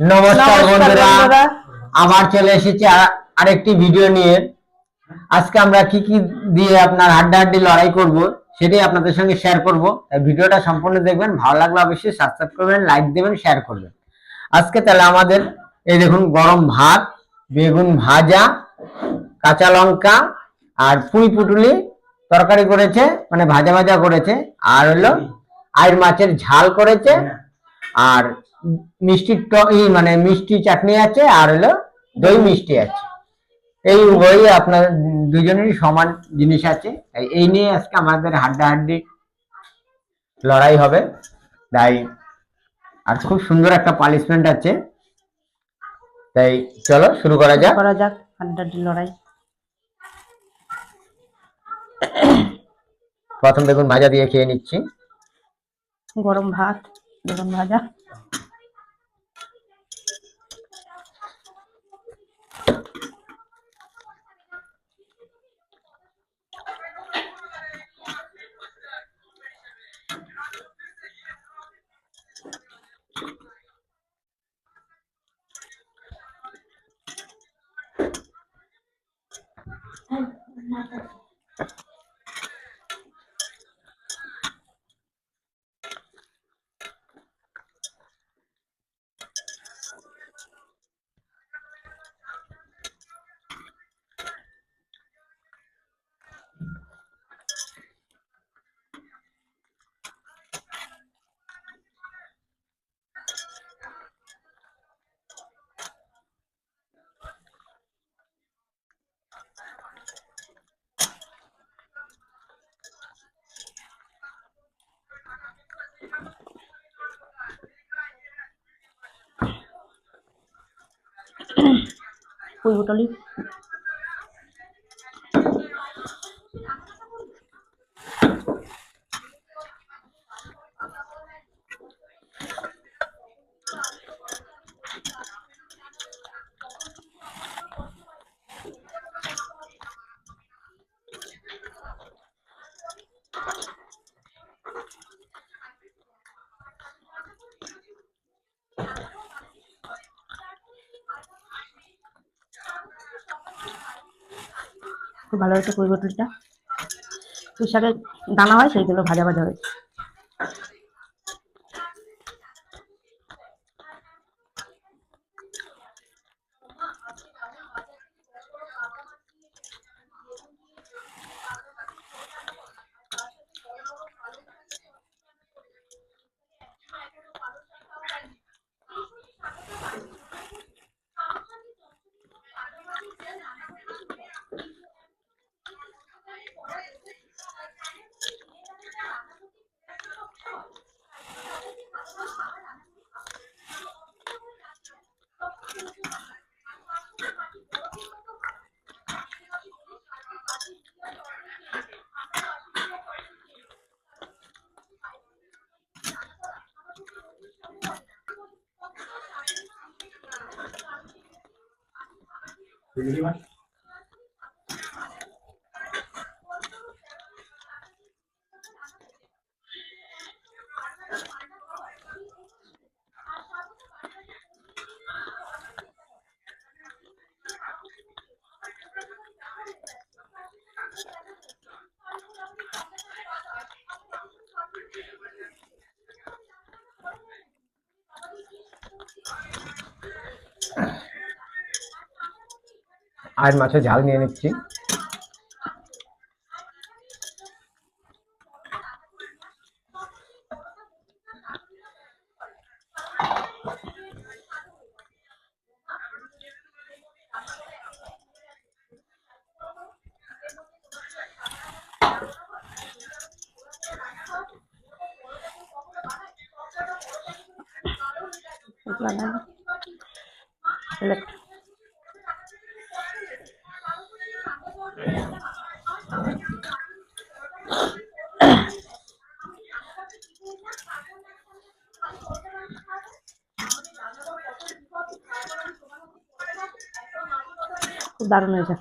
নমস্কার বন্ধুরা, আবার চলে এসেছি আরেকটি ভিডিও নিয়ে। আজকে আমরা কি কি দিয়ে আপনার হাড্ডাহাড্ডি লড়াই করব সেটাই আপনাদের সঙ্গে শেয়ার করব। ভিডিওটা সম্পূর্ণ দেখবেন, ভালো লাগলে অবশ্যই সাবস্ক্রাইব করবেন, লাইক দেবেন, শেয়ার করবেন। আজকে তাহলে আমাদের এই দেখুন গরম ভাত, বেগুন ভাজা, কাঁচা লঙ্কা আর পুঁই পুটুলি তরকারি করেছে, মানে ভাজা ভাজা করেছে, আর হলো আইর মাছের ঝাল করেছে, আর মিষ্টি মানে মিষ্টি চাটনি আছে, আর হলো দই মিষ্টি আছে। এই উভয়ই আপনার দুজনেরই সমান জিনিস আছে। এই নিয়ে আজকে আমাদের হাড্ডাহাড্ডি লড়াই হবে। তাই আর খুব সুন্দর একটা পানিশমেন্ট আছে। তাই চলো শুরু করা যাক হাড্ডাহাড্ডি লড়াই। প্রথম বেগুন ভাজা দিয়ে খেয়ে নিচ্ছি। গরম ভাত, বেগুন ভাজা। পুঁই পুটুলি, খুব ভালো হয়েছে পুঁই পুটুলিটা। পুঁই শাকের দানা হয়, সেইগুলো ভাজা ভাজা হয়েছে। আর মাছের ঝাল নিয়ে নিচ্ছি। খুব দারুণ হয়েছে।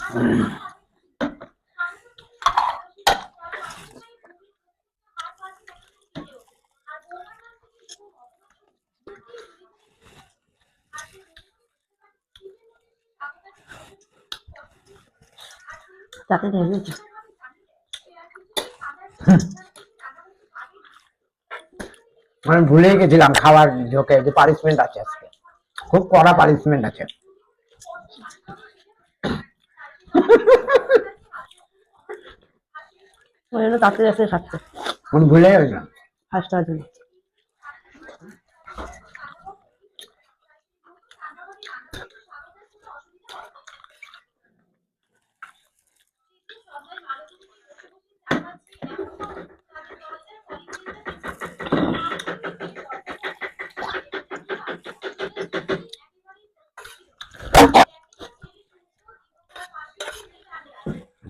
তাতে ভেবেছি আমি ভুলেই গেছিলাম খাবার ঝোঁকে যে পানিশমেন্ট আছে আজকে, খুব কড়া পানিশমেন্ট আছে। ওই জন্য তাতে যাচ্ছে খাচ্ছে আমি ভুলে গেছিলাম। ফার্স্ট হওয়ার জন্য।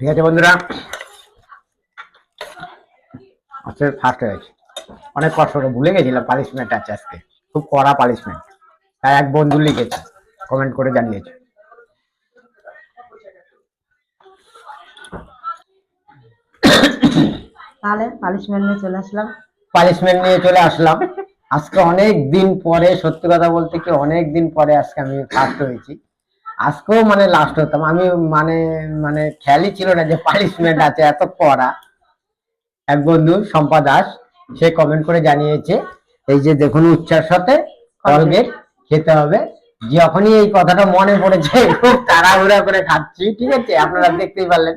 ঠিক আছে বন্ধুরা, আজকে ফার্স্ট হয়েছে। অনেক কষ্ট করে ভুলে গেছিলাম পানিশমেন্ট আছে আজকে, খুব কড়া পানিশমেন্ট। তাই এক বন্ধু লিখেছে, কমেন্ট করে জানিয়েছে। তাহলে পানিশমেন্ট নিয়ে চলে আসলাম। পানিশমেন্ট নিয়ে চলে আসলাম আজকে অনেক দিন পরে, সত্যি কথা বলতে কি অনেক দিন পরে আজকে আমি ফার্স্ট হয়েছি। আজকেও মানে লাস্ট হতাম আমি, মানে মানে খেয়ালই ছিল না যে পানিশমেন্ট আছে এত কড়া। এক বন্ধু শম্পা দাস, সে কমেন্ট করে জানিয়েছে এই যে দেখুন উচ্চার সাথে কলগেট খেতে হবে। যখনই এই কথাটা মনে পড়েছে খুব তাড়াহুড়া করে খাচ্ছি, ঠিক আছে, আপনারা দেখতেই পারলেন।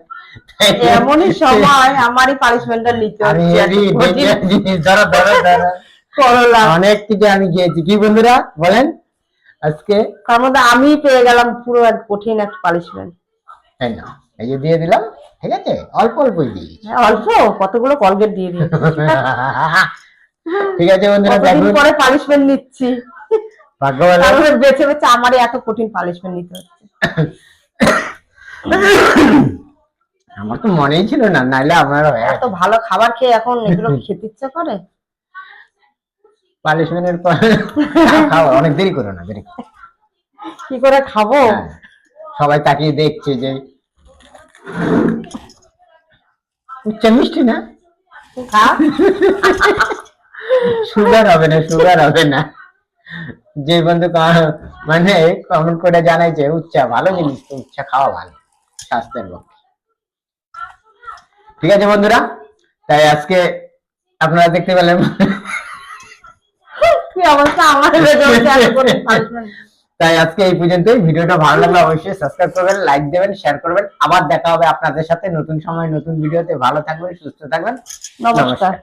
এমনই সময় আমারই পানিশমেন্টটা নিতে আমি হচ্ছে। এরই জিনিস ধরো ধরো ধরো করলা অনেক কিছু আমি খেয়েছি। কি বন্ধুরা বলেন আজকে? তার মধ্যে আমি পেয়ে গেলাম পুরো এক কঠিন একটা পানিশমেন্ট। এই না, এই যে দিয়ে দিলাম, ঠিক আছে, অল্প অল্পই দিয়েছি। অল্প কতগুলো কলগেট দিয়ে দিয়েছি। ঠিক আছে বন্ধুরা, কতদিন দেখুন পরে পানিশমেন্ট নিচ্ছি, ভাগ্য ভালো। তারপরে বেছে বেছে আমারই এত কঠিন পানিশমেন্ট নিতে হচ্ছে। আমার তো মনেই ছিল না, নাইলে আমার এত ভালো খাবার খেয়ে এখন এগুলো খেতে ইচ্ছে করে। পানিশমেন্টের পর খাওয়া অনেক দেরি করো না, দেরি করো। কি করে খাবো? হ্যাঁ, সবাই তাকিয়ে দেখছে যে উচ্চ মিষ্টি না, খা। সুগার হবে না, সুগার হবে না। যে বন্ধু মানে কমেন্ট করে জানাইছে উচ্চা ভালো জিনিস, তো উচ্চা খাওয়া ভালো স্বাস্থ্যের পক্ষে। ঠিক আছে বন্ধুরা, তাই আজকে আপনারা দেখতে পেলেন কি অবস্থা আমার বেজে উঠছে এত কঠিন punishment। তাই আজকে এই পর্যন্তই। ভিডিওটা ভালো লাগলে অবশ্যই সাবস্ক্রাইব করবেন, লাইক দেবেন, শেয়ার করবেন। আবার দেখা হবে আপনাদের সাথে নতুন সময় নতুন ভিডিওতে। ভালো থাকবেন, সুস্থ থাকবেন। নমস্কার।